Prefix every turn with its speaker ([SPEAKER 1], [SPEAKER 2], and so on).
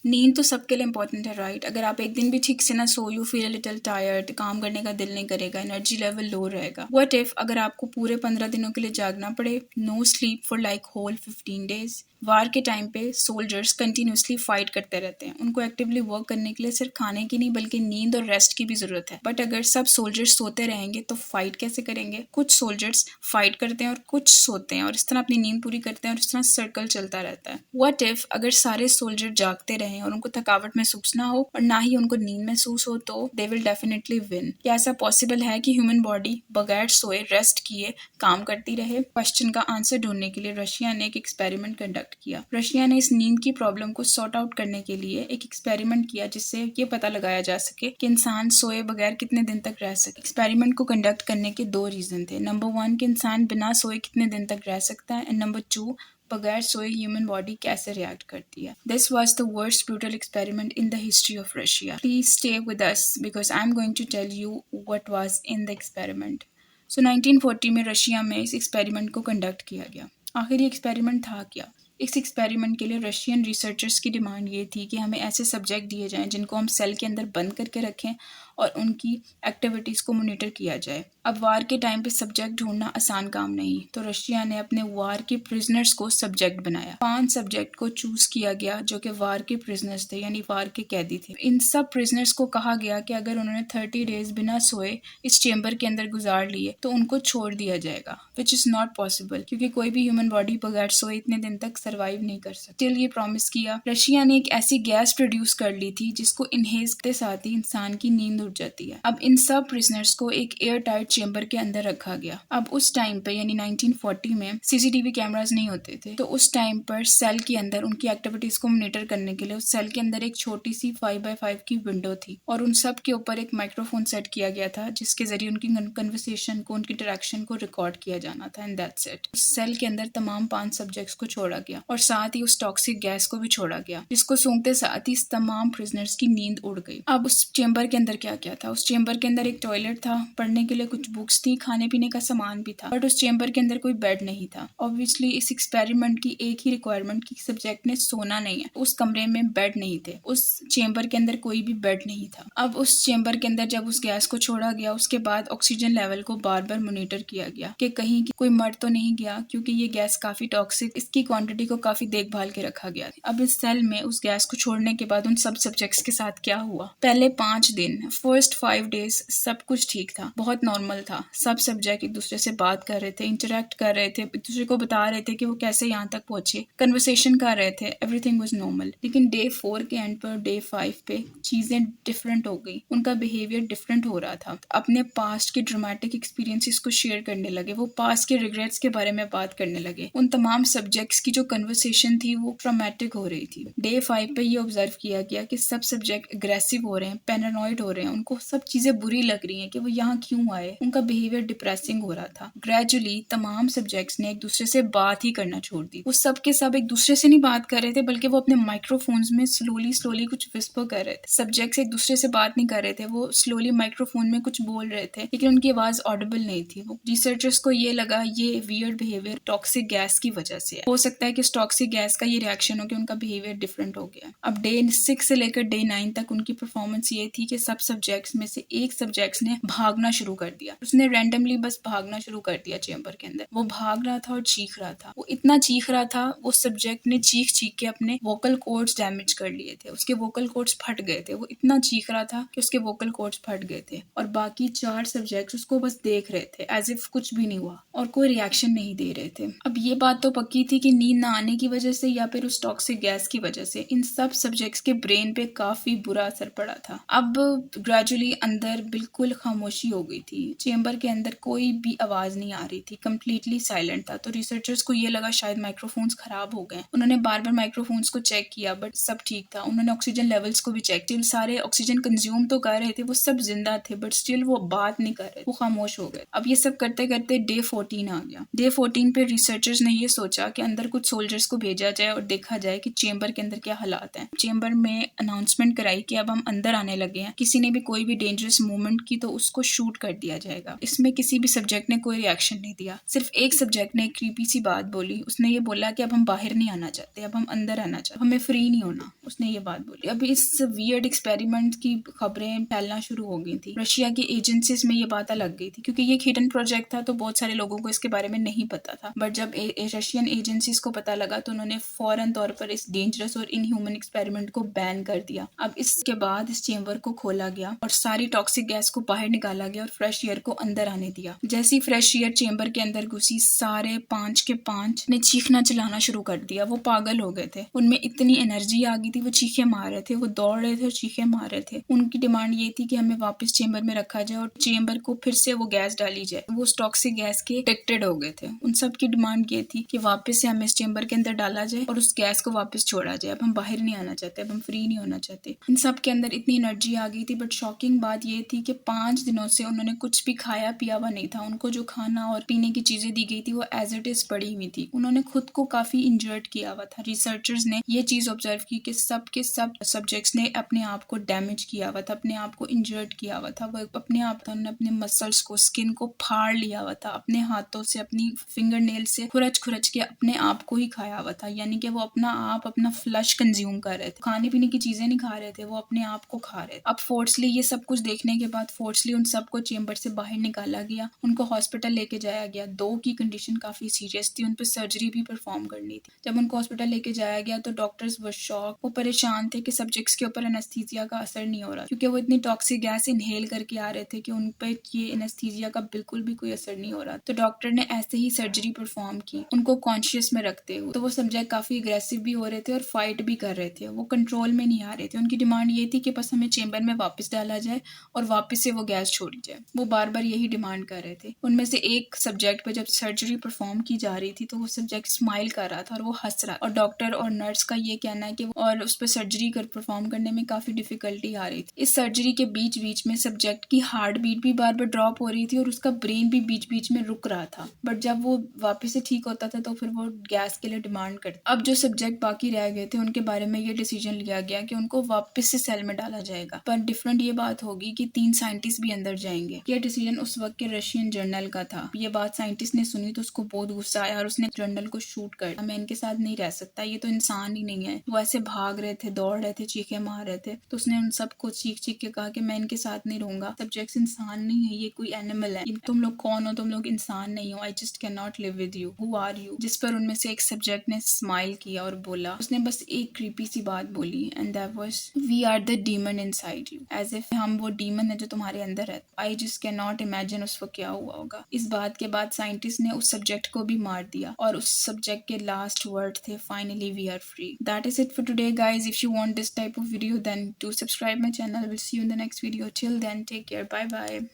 [SPEAKER 1] नींद तो सबके लिए इंपॉर्टेंट है, राइट? अगर आप एक दिन भी ठीक से ना सो, यू फील लिटिल टायर्ड, काम करने का दिल नहीं करेगा, एनर्जी लेवल लो रहेगा। व्हाट इफ अगर आपको पूरे 15 दिनों के लिए जागना पड़े, no sleep for like whole 15 days? War के टाइम पे सोल्जर्स कंटिन्यूसली फाइट करते रहते हैं, उनको एक्टिवली वर्क करने के लिए सिर्फ खाने की नहीं बल्कि नींद और रेस्ट की भी जरूरत है। बट अगर सब सोल्जर्स सोते रहेंगे तो फाइट कैसे करेंगे? कुछ सोल्जर्स फाइट करते हैं और कुछ सोते हैं, और इस तरह अपनी नींद पूरी करते हैं, और इस तरह सर्कल चलता रहता है। व्हाट इफ अगर सारे सोल्जर जागते रहें और उनको थकावट महसूस ना हो और ना ही उनको नींद महसूस हो, तो दे विल डेफिनेटली विन। क्या ऐसा पॉसिबल है कि ह्यूमन बॉडी बगैर सोए रेस्ट किए काम करती रहे? क्वेश्चन का आंसर ढूंढने के लिए रशिया ने एक एक्सपेरिमेंट कंडक्ट किया। रशिया ने इस नींद की प्रॉब्लम को सॉर्ट आउट करने के लिए एक एक्सपेरिमेंट किया जिससे ये पता लगाया जा सके कि इंसान सोए बगैर कितने दिन तक रह सके। एक्सपेरिमेंट को कंडक्ट करने के 2 रीजन थे। नंबर 1 कि इंसान बिना सोए कितने दिन तक रह सकता है, एंड नंबर 2 बगैर सोए ह्यूमन बॉडी कैसे रिएक्ट करती है। This was the worst brutal experiment in the history of Russia. Please stay with us because I am going to tell you what was in the experiment. So 1940 में Russia में इस experiment को conduct किया गया। आखिर ये experiment था क्या? इस एक्सपेरिमेंट के लिए रशियन रिसर्चर्स की डिमांड ये थी कि हमें ऐसे सब्जेक्ट दिए जाएं जिनको हम सेल के अंदर बंद करके रखें और उनकी एक्टिविटीज़ को मॉनिटर किया जाए। अब वार के टाइम पे सब्जेक्ट ढूंढना आसान काम नहीं, तो रशिया ने अपने वार के प्रिजनर्स को सब्जेक्ट बनाया। 5 सब्जेक्ट को चूज किया गया जो कि वार के प्रिजनर्स थे, यानी वार के कैदी थे। इन सब प्रिजनर्स को कहा गया कि अगर उन्होंने 30 डेज बिना सोए इस चेम्बर के अंदर गुजार लिए तो उनको छोड़ दिया जाएगा, विच इज़ नॉट पॉसिबल, क्योंकि कोई भी ह्यूमन बॉडी बगैर सोए इतने दिन तक सर्वाइव नहीं कर सकती। स्टिल ये प्रॉमिस किया। रशिया ने एक ऐसी गैस प्रोड्यूस कर ली थी जिसको इनहेल करते साथ ही इंसान की नींद उड़ जाती है। अब इन सब प्रिजनर्स को एक एयर टाइट चेम्बर के अंदर रखा गया। अब उस टाइम पे यानी 1940 में सीसीटीवी कैमरास नहीं होते थे, तो उस टाइम पर सेल के अंदर उनकी एक्टिविटीज को मॉनिटर करने के लिए उस सेल के अंदर एक छोटी सी 5x5 की विंडो थी और उन सब के ऊपर एक माइक्रोफोन सेट किया गया था जिसके जरिए उनकी कन्वर्सेशन को, उनकी इंटरेक्शन को रिकॉर्ड किया जाना था, एंड दैट्स इट। सेल के अंदर तमाम 5 सब्जेक्ट्स को छोड़ा गया और साथ ही उस टॉक्सिक गैस को भी छोड़ा गया जिसको सूंघते साथ ही तमाम प्रिजनर्स की नींद उड़ गई। अब उस चेम्बर के अंदर क्या क्या था? उस चेम्बर के अंदर एक टॉयलेट था, पढ़ने के लिए कुछ बुक्स थी, खाने पीने का सामान भी था, बट उस चेम्बर के अंदर कोई बेड नहीं था। ऑब्वियसली इस एक्सपेरिमेंट की एक ही रिक्वायरमेंट की सब्जेक्ट ने सोना नहीं है। उस कमरे में बेड नहीं थे, उस चेम्बर के अंदर कोई भी बेड नहीं था। अब उस चेम्बर के अंदर जब उस गैस को छोड़ा गया उसके बाद ऑक्सीजन लेवल को बार बार मॉनिटर किया गया कि कहीं कोई मर तो नहीं गया, क्योंकि ये गैस काफी टॉक्सिक, इसकी क्वांटिटी को काफी देखभाल के रखा गया। अब इस सेल में उस गैस को छोड़ने के बाद उन सब सब्जेक्ट्स के साथ क्या हुआ? पहले 5 दिन, फर्स्ट 5 डेज सब कुछ ठीक था, बहुत नॉर्मल था। सब सब्जेक्ट एक दूसरे से बात कर रहे थे, इंटरेक्ट कर रहे थे, एक दूसरे को बता रहे थे कि वो कैसे यहाँ तक पहुंचे, कन्वर्सेशन कर रहे थे, एवरीथिंग वाज नॉर्मल। लेकिन डे 4 के एंड पर, डे 5 पे चीजें डिफरेंट हो गई, उनका बिहेवियर डिफरेंट हो रहा था। अपने पास्ट के ड्रामेटिक एक्सपीरियंसेस को शेयर करने लगे, वो पास्ट के रिग्रेट्स के बारे में बात करने लगे। उन तमाम सब्जेक्ट्स की जो कन्वर्सेशन थी वो ट्रॉमेटिक हो रही थी। डे 5 पे ये ऑब्जर्व किया गया कि सब सब्जेक्ट अग्रेसिव हो रहे हैं, पैरानॉइड हो रहे हैं, उनको सब चीजें बुरी लग रही हैं कि वो यहाँ क्यों आए, उनका बिहेवियर डिप्रेसिंग हो रहा था। ग्रेजुअली तमाम सब्जेक्ट्स ने एक दूसरे से बात ही करना छोड़ दी। वो सब के सब एक दूसरे से नहीं बात कर रहे थे बल्कि वो अपने माइक्रोफोन्स में स्लोली कुछ विस्पर कर रहे थे। सब्जेक्ट्स एक दूसरे से बात नहीं कर रहे थे, वो स्लोली माइक्रोफोन में कुछ बोल रहे थे लेकिन उनकी आवाज ऑडिबल नहीं थी। वो रिसर्चर्स को ये लगा ये वियर्ड बिहेवियर टॉक्सिक गैस की वजह से है। हो सकता है कि इस टॉक्सिक गैस का ये रिएक्शन हो कि उनका बिहेवियर डिफरेंट हो गया। अब डे 6 से लेकर डे 9 तक उनकी परफॉर्मेंस ये थी कि सब सब्जेक्ट्स में से एक सब्जेक्ट्स ने भागना शुरू कर दिया। उसने रैंडमली बस भागना शुरू कर दिया चेम्बर के अंदर। वो भाग रहा था और चीख रहा था, वो इतना चीख रहा था, उस सब्जेक्ट ने चीख चीख के अपने वोकल कॉर्ड्स डैमेज कर लिए थे, उसके वोकल कॉर्ड्स फट गए थे। वो इतना चीख रहा था कि उसके वोकल कॉर्ड्स फट गए थे और बाकी 4 सब्जेक्ट्स उसको बस देख रहे थे एज इफ कुछ भी नहीं हुआ और कोई रिएक्शन नहीं दे रहे थे। अब ये बात तो पक्की थी कि नींद ना आने की वजह से या फिर उस टॉक्सिक गैस की वजह से इन सब सब्जेक्ट्स के ब्रेन पे काफी बुरा असर पड़ा था। अब ग्रेजुअली अंदर बिल्कुल खामोशी हो गई थी, चेम्बर के अंदर कोई भी आवाज नहीं आ रही थी, कंप्लीटली साइलेंट था। तो रिसर्चर्स को ये लगा शायद माइक्रोफोन्स खराब हो गए। उन्होंने बार बार माइक्रोफोन्स को चेक किया बट सब ठीक था। उन्होंने ऑक्सीजन लेवल्स को भी चेक किया, सारे ऑक्सीजन कंज्यूम तो कर रहे थे, वो सब जिंदा थे बट स्टिल वो बात नहीं कर रहे, वो खामोश हो गए। अब ये सब करते करते डे 14 आ गया। डे 14 पे रिसर्चर्स ने ये सोचा कि अंदर कुछ सोल्जर्स को भेजा जाए और देखा जाए कि चेम्बर के अंदर क्या हालात हैं। चेम्बर में अनाउंसमेंट कराई कि अब हम अंदर आने लगे हैं, किसी ने भी कोई भी डेंजरस मूवमेंट की तो उसको शूट कर दिया जाएगा। इसमें किसी भी सब्जेक्ट ने कोई रिएक्शन नहीं दिया। सिर्फ एक सब्जेक्ट ने एक क्रीपी सी बात बोली। उसने ये बोला कि अब हम बाहर नहीं आना चाहते, अब हम अंदर आना चाहते, हमें फ्री नहीं होना। उसने ये बात बोली। अब इस वियर्ड एक्सपेरिमेंट की खबरें फैलना शुरू हो गई थी। रशिया की एजेंसीज में ये बात लग गई थी, क्योंकि ये एक हिडन प्रोजेक्ट था तो बहुत सारे लोगों को इसके बारे में नहीं पता था। बट जब रशियन एजेंसीज को पता लगा तो उन्होंने फौरन तौर पर इस डेंजरस और इनह्यूमन एक्सपेरिमेंट को बैन कर दिया। अब इसके बाद इस चेंबर को खोला गया और सारी टॉक्सिक गैस को बाहर निकाला गया और फ्रेश एयर को अंदर आने दिया। जैसे ही फ्रेश एयर चेंबर के अंदर घुसी, सारे 5 के 5 ने चीखना चिल्लाना शुरू कर दिया। वो पागल हो गए थे, उनमें इतनी एनर्जी आ गई थी, वो चीखे मार रहे थे, वो दौड़ रहे थे और चीखे मार रहे थे। उनकी डिमांड ये थी कि हमें वापस चेंबर में रखा जाए और चेंबर को फिर से वो गैस डाली जाए। वो उस टॉक्सिक गैस के अडिक्टेड हो गए थे। उन सब की डिमांड ये थी कि वापस से हमें इस चेंबर के अंदर डाला जाए और उस गैस को वापस छोड़ा जाए। अब हम बाहर नहीं आना चाहते, अब हम फ्री नहीं होना चाहते। इन सब के अंदर इतनी एनर्जी आ गई थी। बट शॉकिंग बात ये थी कि 5 दिनों से उन्होंने कुछ भी खाया पिया हुआ नहीं था। उनको जो खाना और पीने की चीजें दी गई थी वो एज इट इज पड़ी हुई थी। उन्होंने खुद को काफी इंजर्ड किया हुआ था। रिसर्चर्स ने ये चीज ऑब्जर्व की कि सब के सब सब्जेक्ट्स ने अपने आप को डैमेज किया हुआ था, अपने आप को इंजर्ड किया हुआ था। वो अपने आप उन्होंने अपने मसल्स को, स्किन को फाड़ लिया हुआ था, अपने हाथों से, अपनी फिंगर नेल से खुरच खुरच के अपने आप को ही खाया हुआ था। यानी कि वो अपना फ्लश कंज्यूम कर रहे थे। खाने पीने की चीजें नहीं खा रहे थे, वो अपने आप को खा रहे थे। अब फोर्सली ये सब कुछ देखने के बाद फोर्सली उन सबको चेंबर से बाहर निकाला गया। उनको हॉस्पिटल लेके जाया गया। 2 की कंडीशन काफी सीरियस थी, उन पर सर्जरी भी परफॉर्म करनी थी। जब उनको हॉस्पिटल लेके जाया गया तो डॉक्टर्स वो शॉक, वो परेशान थे कि सब्जेक्ट्स के ऊपर एनेस्थीसिया का असर नहीं हो रहा, क्योंकि वो इतनी टॉक्सिक गैस इनहेल करके आ रहे थे कि उन पर ये एनेस्थीसिया का बिल्कुल भी कोई असर नहीं हो रहा। तो डॉक्टर ने ऐसे ही सर्जरी परफॉर्म की उनको कॉन्शियस में रखते हुए। तो वो सब्जेक्ट काफी अग्रेसिव भी हो रहे थे और फाइट भी कर रहे थे, वो कंट्रोल में नहीं आ रहे थे। उनकी डिमांड ये थी कि बस हमें चेंबर में वापस डाला जाए और वापस से वो गैस छोड़ी जाए। वो बार बार यही डिमांड कर रहे थे। उनमें से एक सब्जेक्ट पे जब सर्जरी परफॉर्म की जा रही थी तो वो सब्जेक्ट स्माइल कर रहा था और वो हंस रहा, और डॉक्टर और नर्स का ये कहना है कि और उस पर सर्जरी कर परफॉर्म करने में काफी डिफिकल्टी आ रही थी। इस सर्जरी के बीच बीच में सब्जेक्ट की हार्ट बीट भी बार बार ड्रॉप हो रही थी और उसका ब्रेन भी बीच बीच में रुक रहा था। बट जब वो वापस से ठीक होता था तो फिर वो गैस के लिए डिमांड करता। अब जो सब्जेक्ट बाकी रह गए थे उनके बारे में ये डिसीजन लिया गया कि उनको वापस से सेल में डाला जाएगा। पर डिफरेंट ये बात होगी कि 3 साइंटिस्ट भी अंदर जाएंगे। ये डिसीजन उस वक्त के रशियन जर्नल का था। ये बात साइंटिस्ट ने सुनी तो उसको बहुत गुस्सा आया और उसने जर्नल को शूट कर दिया। मैं इनके साथ नहीं रह सकता, ये तो इंसान ही नहीं है। वो ऐसे भाग रहे थे, दौड़ रहे थे, चीखे मार रहे थे। तो उसने उन सबको चीख चीख के कहा कि मैं इनके साथ नहीं रहूंगा। सब्जेक्ट्स इंसान नहीं है, ये कोई एनिमल है। तुम लोग कौन हो? तुम लोग इंसान नहीं हो। I just can not live with you. Who are you? जिस पर उनमें से एक सब्जेक्ट ने स्माइल किया और बोला, उसने बस एक क्रीपी सी बात बोली, and that was we are the demon inside you. As if हम वो डीमन है जो तुम्हारे अंदर है। I just can not imagine उस वक्त क्या हुआ होगा। इस बात के बाद साइंटिस्ट ने उस सब्जेक्ट को भी मार दिया और उस सब्जेक्ट के लास्ट वर्ड थे finally we are free. That is it for today guys. If you want this type of video then do subscribe my channel. We'll see you in the next video. Till then, take care. Bye bye.